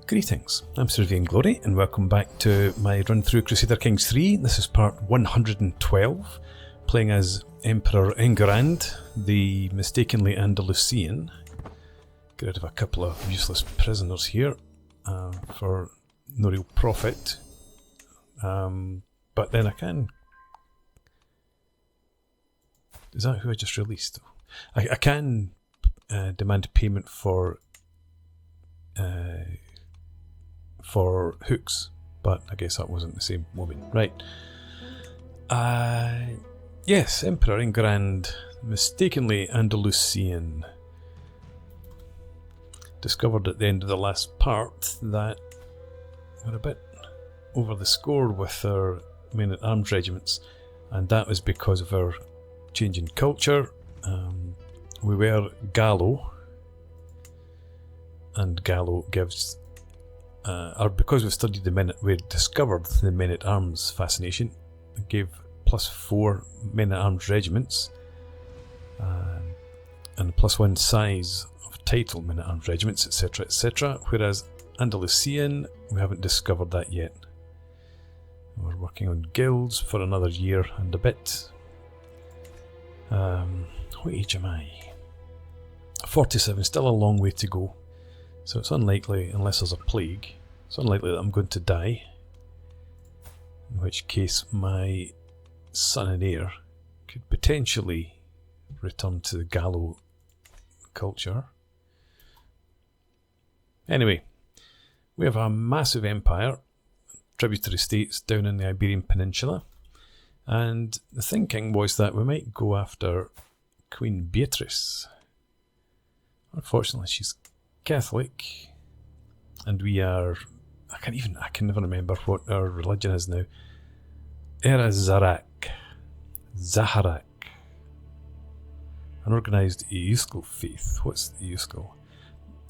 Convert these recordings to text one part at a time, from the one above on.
Greetings, I'm Sir Vainglory and welcome back to my run through Crusader Kings 3. This is part 112, playing as Emperor Enguerrand, the mistakenly Andalusian. Get rid of a couple of useless prisoners here for no real profit. But then I can... Is that who I just released? I can demand payment for hooks, but I guess that wasn't the same woman. Right. Yes, Emperor Enguerrand, mistakenly Andalusian. Discovered at the end of the last part that we're a bit over the score with our men-at-arms regiments, and that was because of our change in culture. We were Gallo, and Gallo gives... or because we've studied we discovered the men-at-arms fascination, it gave +4 men-at-arms regiments and +1 size of title men-at-arms regiments, etc, etc, whereas Andalusian, we haven't discovered that yet. We're working on guilds for another year and a bit. What age am I? 47, still a long way to go. So it's unlikely, unless there's a plague, it's unlikely that I'm going to die. In which case my son and heir could potentially return to the Gallo culture. Anyway, we have a massive empire, tributary states down in the Iberian Peninsula, and the thinking was that we might go after Queen Beatrice. Unfortunately, she's Catholic, and we are... I can never remember what our religion is now. Zaharak. An organised Euskel faith. What's the Euskel?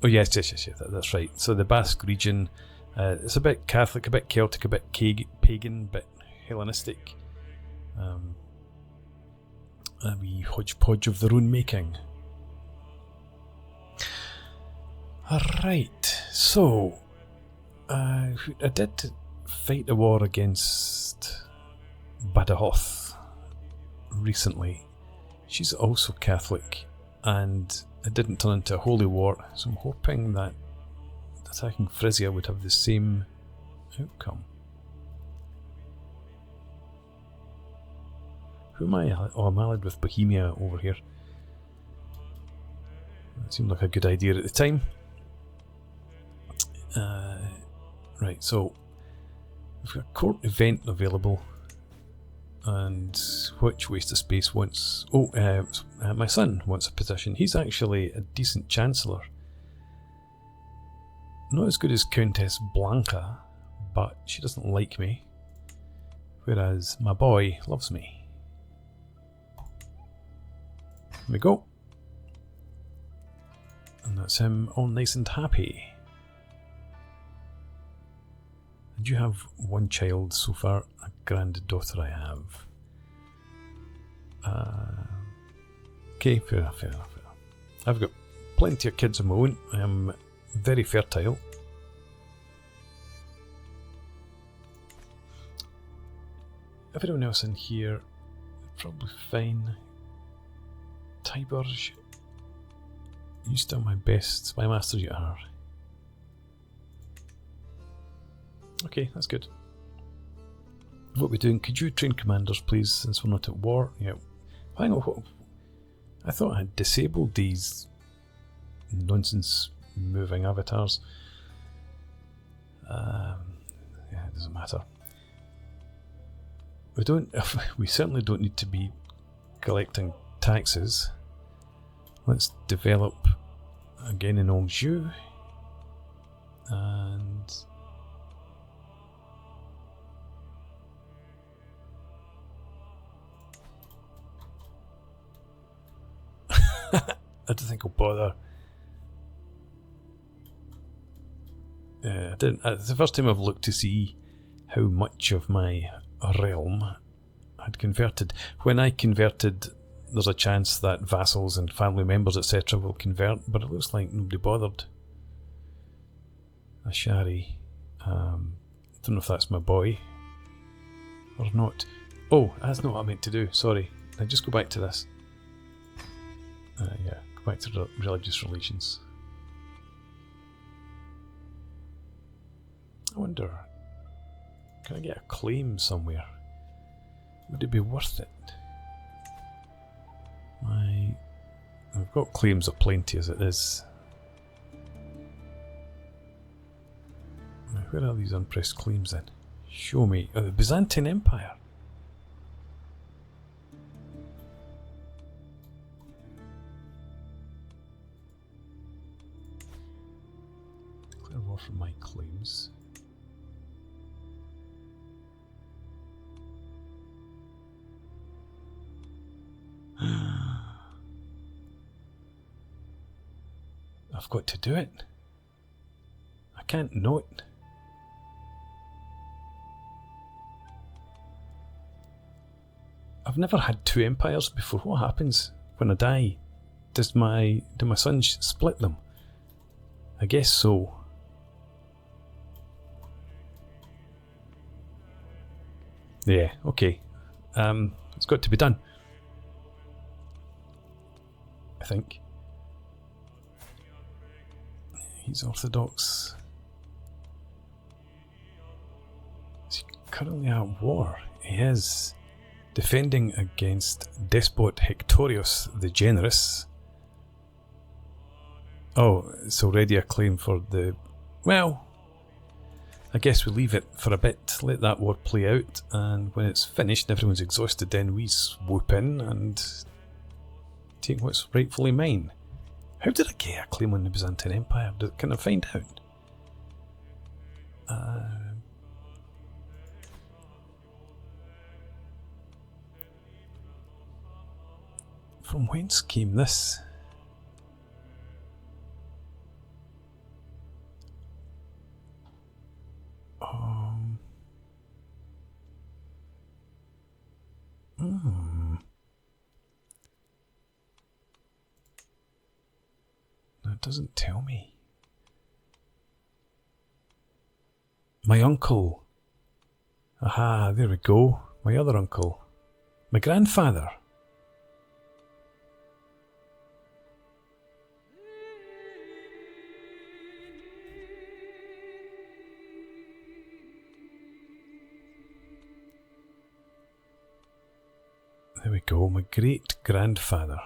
Oh yes, that's right. So the Basque region, it's a bit Catholic, a bit Celtic, a bit pagan, a bit Hellenistic. A wee hodgepodge of their own making. Alright, so I did fight a war against Badajoz recently. She's also Catholic, and it didn't turn into a holy war, so I'm hoping that attacking Frisia would have the same outcome. Who am I? Oh, I'm allied with Bohemia over here. That seemed like a good idea at the time. Right, so we've got a court event available, and which waste of space wants... my son wants a position. He's actually a decent chancellor. Not as good as Countess Blanca, but she doesn't like me, whereas my boy loves me. There we go. And that's him all nice and happy. And you have one child so far, a granddaughter I have. Okay, fair enough. I've got plenty of kids of my own. I am very fertile. Everyone else in here, probably fine. Tiberge, you still my best spy master you are. Okay, that's good. What are we doing? Could you train commanders, please, since we're not at war? Yeah. Hang on, I thought I had disabled these nonsense moving avatars. Yeah, it doesn't matter. We certainly don't need to be collecting taxes. Let's develop again in Anjou, and I don't think I'll bother. I didn't. It's the first time I've looked to see how much of my realm had converted. When I converted, there's a chance that vassals and family members, etc., will convert, but it looks like nobody bothered. Ashari. Don't know if that's my boy or not. Oh, that's not what I meant to do. Sorry. Now just go back to this. Yeah, go back to religious relations. I wonder, can I get a claim somewhere? Would it be worth it? I've got claims aplenty as it is. Now, where are these unpressed claims then? Show me. Oh, the Byzantine Empire. Declare war for my claims. I've got to do it. I can't not. I've never had two empires before. What happens when I die? Do my sons split them? I guess so. Yeah, okay. It's got to be done. I think. He's Orthodox. Is he currently at war? He is. Defending against despot Hectorius the Generous. Oh, it's already a claim for the... Well, I guess we leave it for a bit, let that war play out, and when it's finished and everyone's exhausted, then we swoop in and take what's rightfully mine. How did I get a claim on the Byzantine Empire? Can I find out? From whence came this? No, it doesn't tell me. My uncle. Aha, there we go. My other uncle. My grandfather. There we go, my great-grandfather.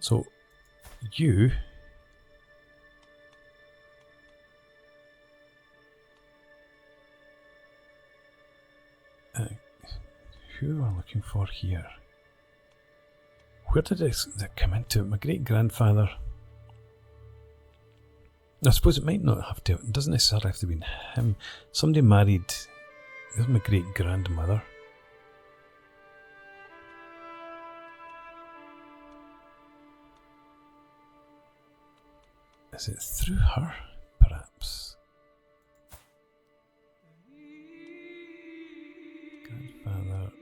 So, you... who am I looking for here? Where did it come into? My great-grandfather... I suppose it might not have to... It doesn't necessarily have to be him. Somebody married... This is my great-grandmother. Is it through her, perhaps? Grandfather.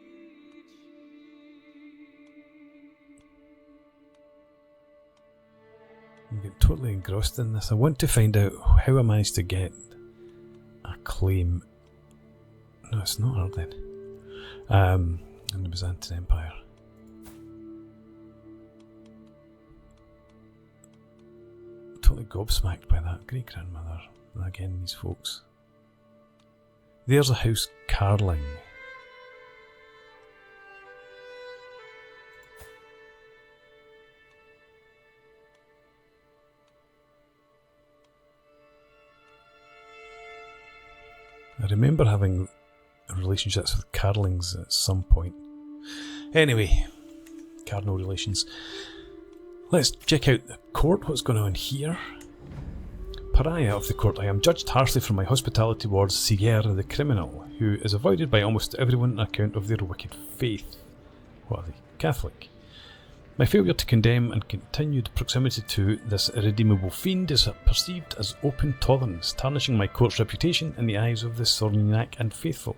I'm getting totally engrossed in this. I want to find out how I managed to get a claim. No, it's not her then. In the Byzantine Empire. Totally gobsmacked by that great-grandmother. And again, these folks. There's a house Carling. I remember having relationships with Carlings at some point. Anyway, cardinal relations. Let's check out the court, what's going on here. Pariah of the court, I am judged harshly for my hospitality towards Heir the criminal, who is avoided by almost everyone on account of their wicked faith. What are they? Catholic. My failure to condemn and continued proximity to this irredeemable fiend is perceived as open tolerance, tarnishing my court's reputation in the eyes of the Sorniac and faithful.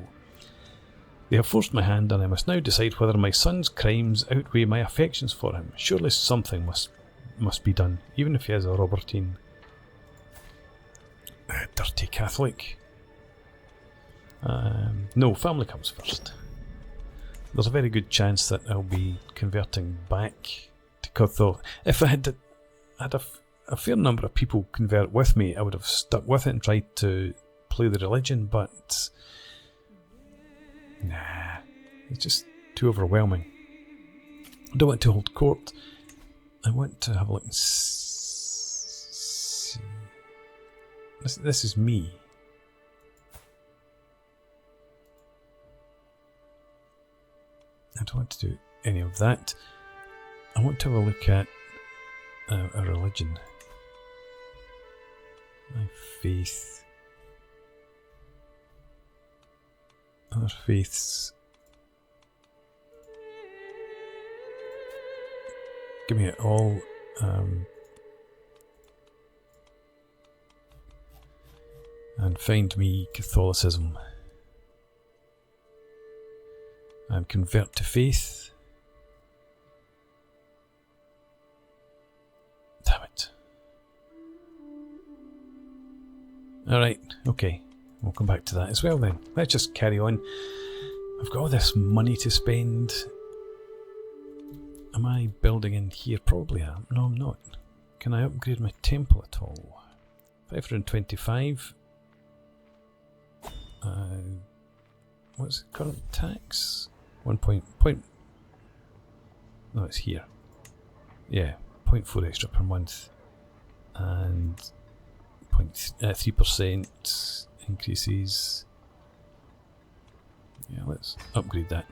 They have forced my hand, and I must now decide whether my son's crimes outweigh my affections for him. Surely something must be done, even if he is a Robertine. Dirty Catholic. No, family comes first. There's a very good chance that I'll be converting back to Catholic. If I had a fair number of people convert with me, I would have stuck with it and tried to play the religion, but nah, it's just too overwhelming. I don't want to hold court. I want to have a look and see. This is me. I don't want to do any of that. I want to have a look at a religion. My faith. Other faiths. Give me it all. And find me Catholicism. And convert to faith. Damn it. Alright, okay. We'll come back to that as well then. Let's just carry on. I've got all this money to spend. Am I building in here? Probably am. No, I'm not. Can I upgrade my temple at all? 525. What's the current tax? 1 point. No, it's here. Yeah, 0.4 extra per month. And 3% increases. Yeah, let's upgrade that.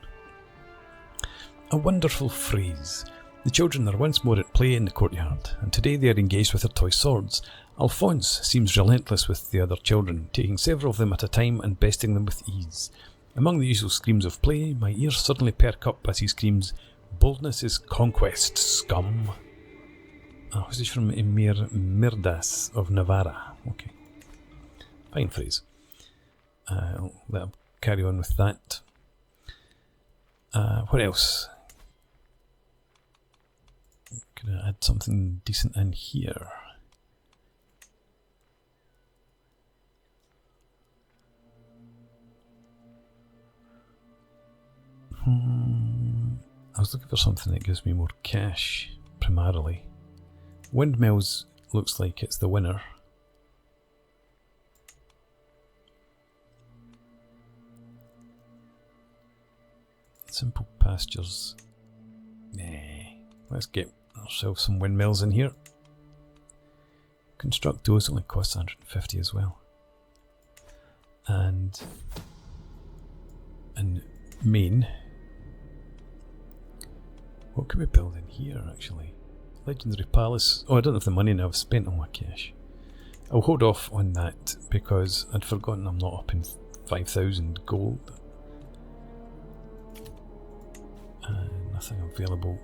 A wonderful phrase. The children are once more at play in the courtyard, and today they are engaged with their toy swords. Alphonse seems relentless with the other children, taking several of them at a time and besting them with ease. Among the usual screams of play, my ears suddenly perk up as he screams, "Boldness is conquest, scum." Oh, this is from Emir Mirdas of Navarra. Okay. Fine phrase. I'll carry on with that. What else? Can I add something decent in here? I was looking for something that gives me more cash, primarily. Windmills looks like it's the winner. Simple pastures. Nah. Let's get ourselves some windmills in here. Construct those only costs 150 as well. And in main, what can we build in here actually? Legendary Palace. Oh, I don't have the money now, I've spent all my cash. I'll hold off on that because I'd forgotten I'm not up in 5,000 gold. Nothing available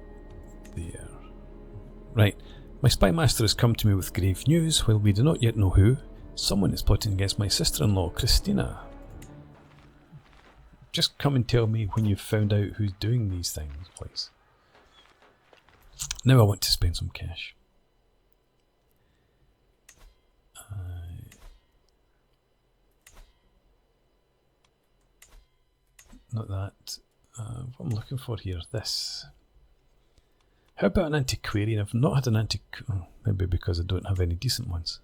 there. Right, my spy master has come to me with grave news. While we do not yet know who, someone is plotting against my sister-in-law, Christina. Just come and tell me when you've found out who's doing these things, please. Now I want to spend some cash. Not that. What I'm looking for here, this. How about an antiquarian? I've not had an maybe because I don't have any decent ones.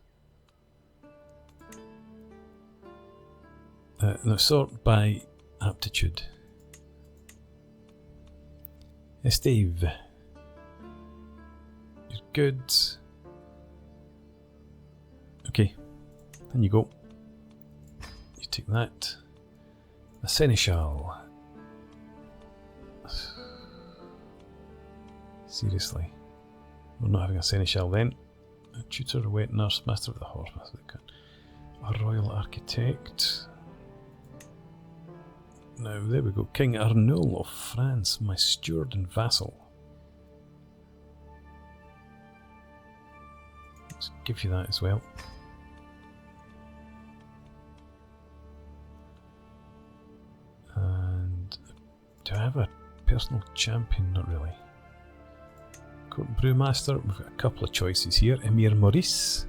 Now sort by aptitude. Steve. You're good. Okay. Then you go. You take that. A seneschal. Seriously. We're not having a seneschal then. A tutor, a wet nurse, master of the horse, master of the gun. A royal architect. Now, there we go. King Arnoul of France, my steward and vassal. Let's give you that as well. And do I have a personal champion? Not really. Court Brewmaster, we've got a couple of choices here. Emir Maurice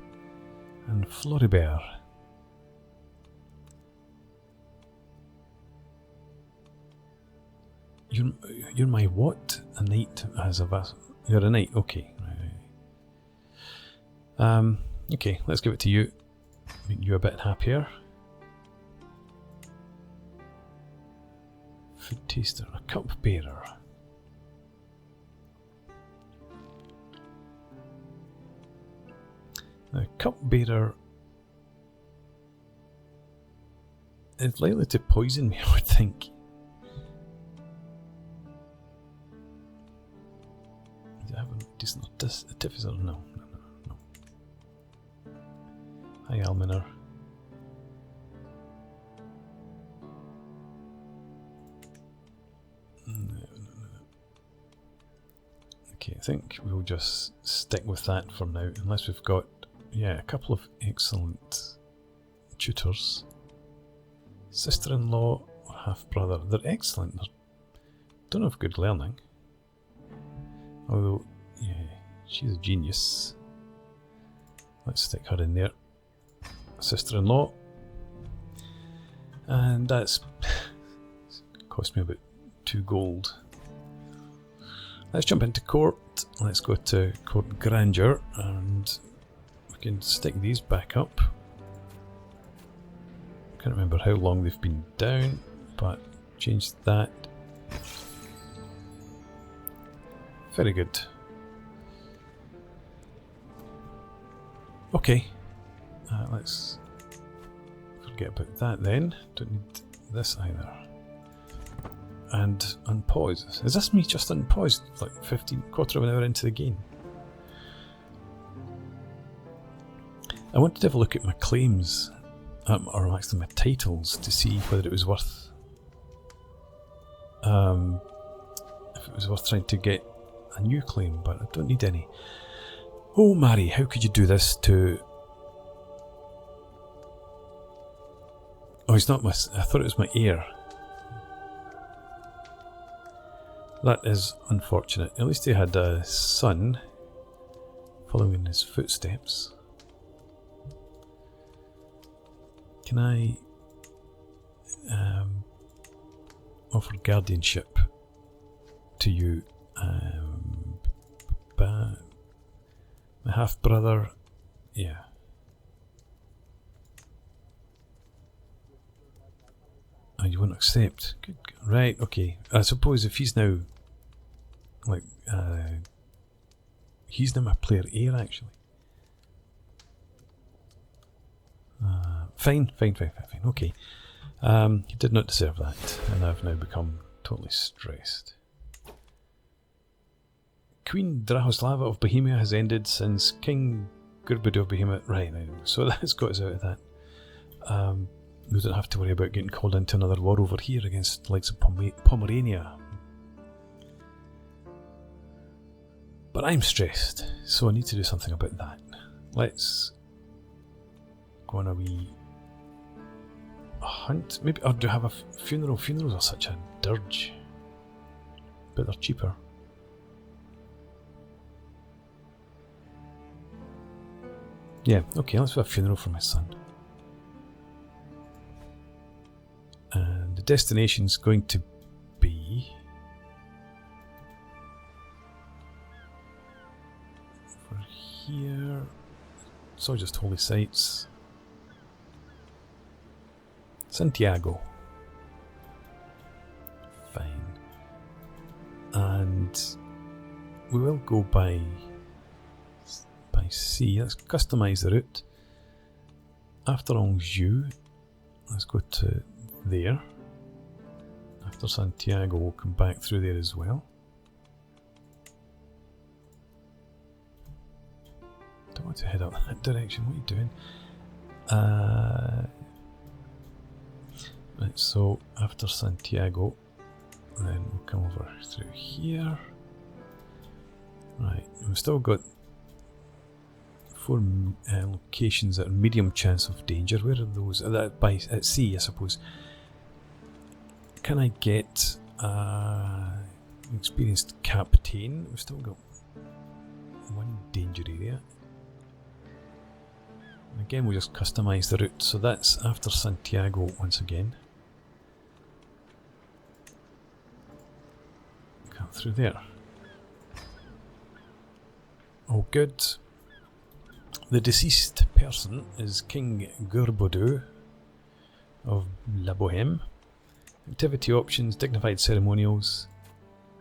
and Floribert. You're my what? A knight as a vassal. You're a knight. Okay. Right. Okay. Let's give it to you. Make you a bit happier. Food taster, a cup bearer. The cup bearer is likely to poison me, I would think. Do I have a decent artificer? No. Hi, Alminer. Okay, I think we'll just stick with that for now, unless we've got, yeah, a couple of excellent tutors. Sister-in-law or half-brother. They're excellent. They don't have good learning. Although, yeah, she's a genius. Let's stick her in there. Sister-in-law. And that's cost me about 2 gold. Let's jump into court. Let's go to court grandeur and we can stick these back up. Can't remember how long they've been down, but change that. Very good. Okay, let's forget about that then. Don't need this either. And unpause. Is this me just unpaused? Like quarter of an hour into the game. I wanted to have a look at my claims, or actually my titles, to see whether it was worth, if it was worth trying to get a new claim, but I don't need any. Oh, Mary, how could you do this to? Oh, he's not my. I thought it was my heir. That is unfortunate. At least he had a son following in his footsteps. Can I offer guardianship to you? My half-brother, yeah. Oh, you won't accept. Good. Right, okay. I suppose if he's now, like, he's now my player heir, actually. Fine. Okay. He did not deserve that, and I've now become totally stressed. Queen Drahoslava of Bohemia has ended since King Gurbid of Bohemia. Right, so that's got us out of that. We don't have to worry about getting called into another war over here against the likes of Pomerania. But I'm stressed, so I need to do something about that. Let's go on a wee hunt, maybe, or do I have a funeral? Funerals are such a dirge, but they're cheaper. Yeah, okay, let's have a funeral for my son. And the destination's going to be for here. It's all just holy sites. Santiago. Fine. And we will go by sea. Let's customize the route. After Anjou, let's go to there. After Santiago, we'll come back through there as well. Don't want to head up that direction. What are you doing? Right, so after Santiago, then we'll come over through here. Right, we've still got 4 locations that are medium chance of danger. Where are those? At sea, I suppose. Can I get an experienced captain? We've still got 1 danger area. And again, we'll just customize the route. So that's after Santiago once again. through there. Oh, good. The deceased person is King Gurbodu of La Boheme. Activity options, dignified ceremonials,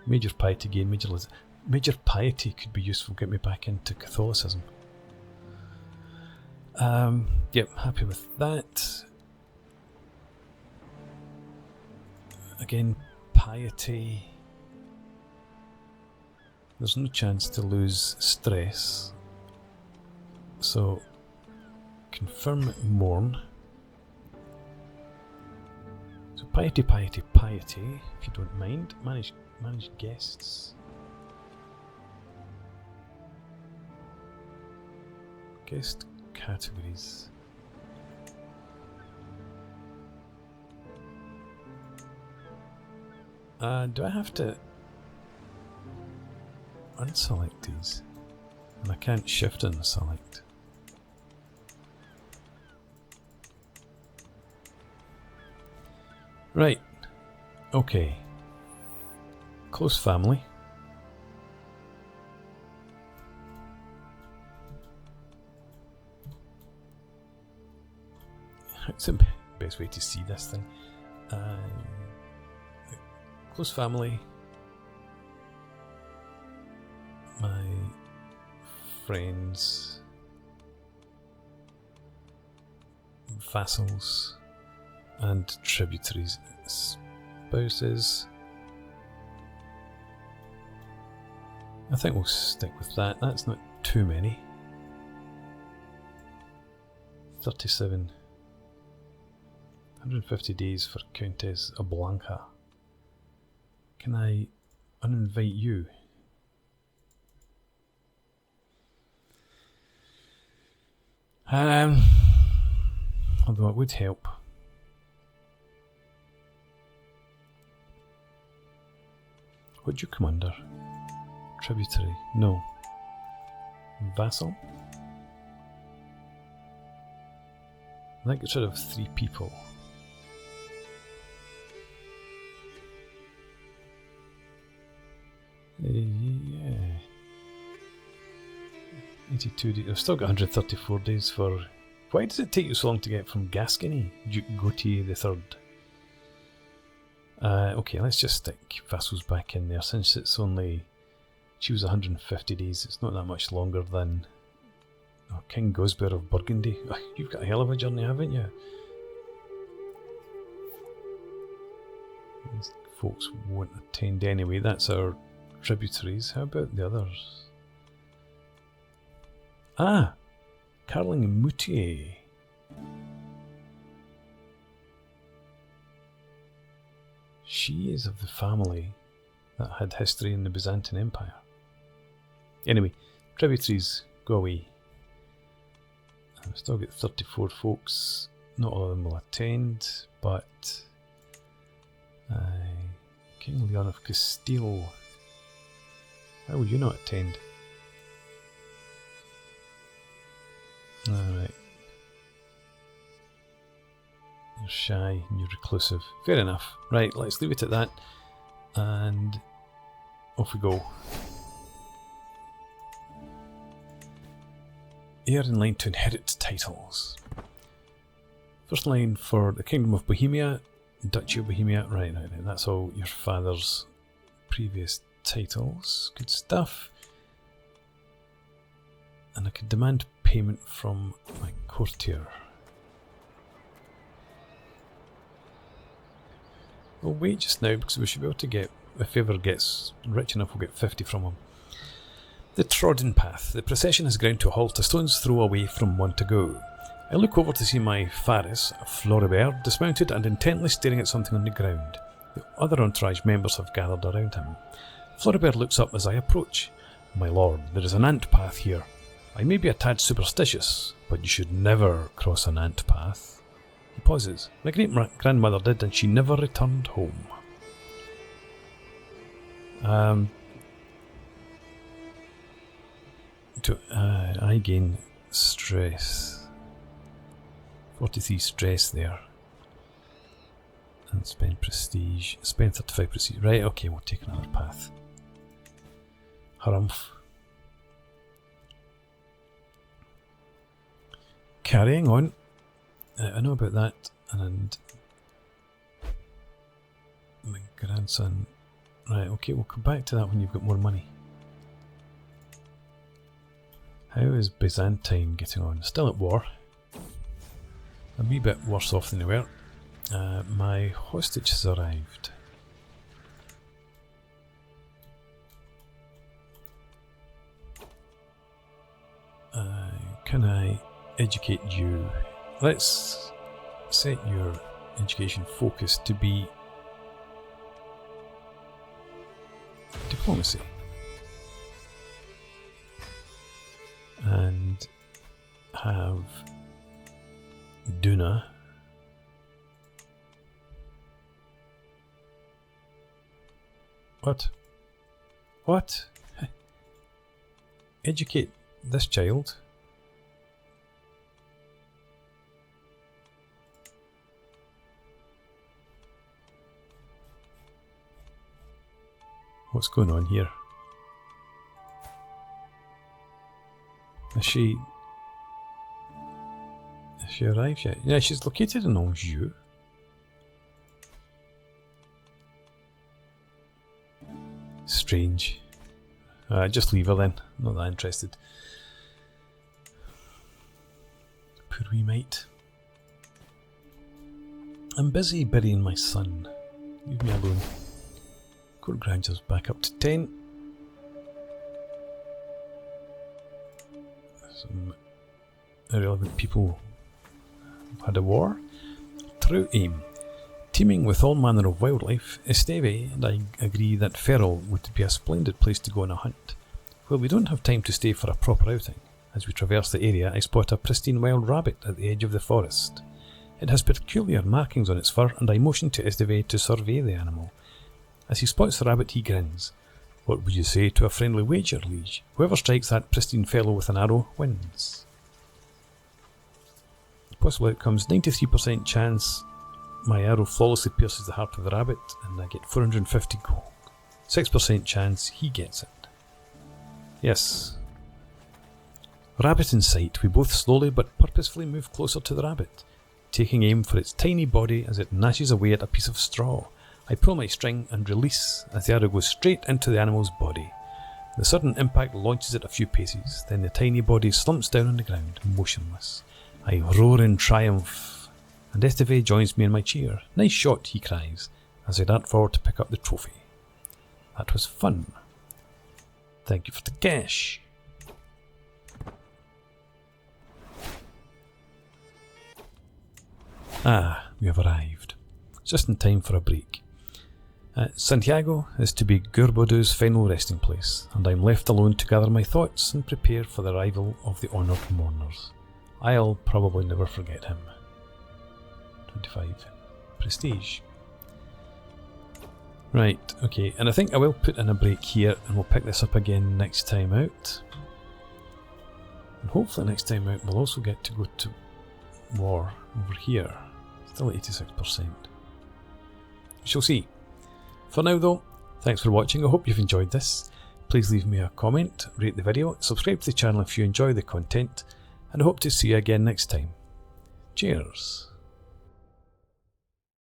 major piety gain, major piety could be useful, get me back into Catholicism. Yep, happy with that. Again, piety. There's no chance to lose stress. So, confirm mourn. So piety, piety, piety, if you don't mind. Manage guests. Guest categories. Do I have to unselect these? And I can't shift and select. Right. Okay. Close family. It's the best way to see this thing. Close family. My friends. Vassals. And tributaries. Spouses. I think we'll stick with that. That's not too many. 37. 150 days for Countess Blanca. Can I uninvite you? Although it would help. What'd you come under? Tributary? No. Vassal? That gets rid of 3 people. Yeah. 82 days. I've still got 134 days for... Why does it take you so long to get from Gascony? Duke Gautier III. Okay, let's just stick vassals back in there since it's only... She was 150 days. It's not that much longer than... Oh, King Gosbert of Burgundy. Oh, you've got a hell of a journey, haven't you? These folks won't attend anyway. That's our tributaries. How about the others? Ah! Carling Moutier. She is of the family that had history in the Byzantine Empire. Anyway, tributaries, go away. I've still got 34 folks. Not all of them will attend, but King Leon of Castile. How will you not attend? Alright. You're shy and you're reclusive. Fair enough. Right, let's leave it at that. And off we go. Heir in line to inherit titles. First line for the Kingdom of Bohemia, Duchy of Bohemia. Right. That's all your father's previous titles. Good stuff. And I could demand payment from my courtier. We'll wait just now because we should be able to get, if ever gets rich enough, we'll get 50 from him. The trodden path. The procession has ground to a halt, a stone's throw away from one to go. I look over to see my Faris, Floribert, dismounted and intently staring at something on the ground. The other entourage members have gathered around him. Floribert looks up as I approach. My lord, there is an ant path here. I may be a tad superstitious, but you should never cross an ant path. He pauses. My great-grandmother did, and she never returned home. I gain stress. 43 stress there. And spend prestige. Spend 35 prestige. Right, okay, we'll take another path. Harumph. Carrying on. I know about that, and my grandson. Right, okay, we'll come back to that when you've got more money. How is Byzantine getting on? Still at war. A wee bit worse off than they were. My hostage has arrived. Can I educate you? Let's set your education focus to be diplomacy. And have Duna What? What? Educate this child? What's going on here? Has she arrived yet? Yeah, she's located in Anjou. Strange. Just leave her then. Not that interested. Poor wee mate. I'm busy burying my son. Leave me alone. Court Granger's back up to 10. Some irrelevant people have had a war. True aim. Teeming with all manner of wildlife, Esteve and I agree that Feral would be a splendid place to go on a hunt. Well, we don't have time to stay for a proper outing. As we traverse the area, I spot a pristine wild rabbit at the edge of the forest. It has peculiar markings on its fur, and I motion to Esteve to survey the animal. As he spots the rabbit, he grins. What would you say to a friendly wager, liege? Whoever strikes that pristine fellow with an arrow wins. Possible outcomes: 93% chance my arrow flawlessly pierces the heart of the rabbit, and I get 450 gold. 6% chance he gets it. Yes. Rabbit in sight, we both slowly but purposefully move closer to the rabbit, taking aim for its tiny body as it gnashes away at a piece of straw. I pull my string and release as the arrow goes straight into the animal's body. The sudden impact launches it a few paces, then the tiny body slumps down on the ground, motionless. I roar in triumph, and Esteve joins me in my cheer. Nice shot, he cries, as I dart forward to pick up the trophy. That was fun. Thank you for the cash. Ah, we have arrived. Just in time for a break. Santiago is to be Gurbodu's final resting place, and I'm left alone to gather my thoughts and prepare for the arrival of the honoured mourners. I'll probably never forget him. 25. Prestige. Right, okay, and I think I will put in a break here, and we'll pick this up again next time out. And hopefully next time out we'll also get to go to war over here. Still at 86%. We shall see. For now though, thanks for watching. I hope you've enjoyed this. Please leave me a comment, rate the video, subscribe to the channel if you enjoy the content, and I hope to see you again next time. Cheers.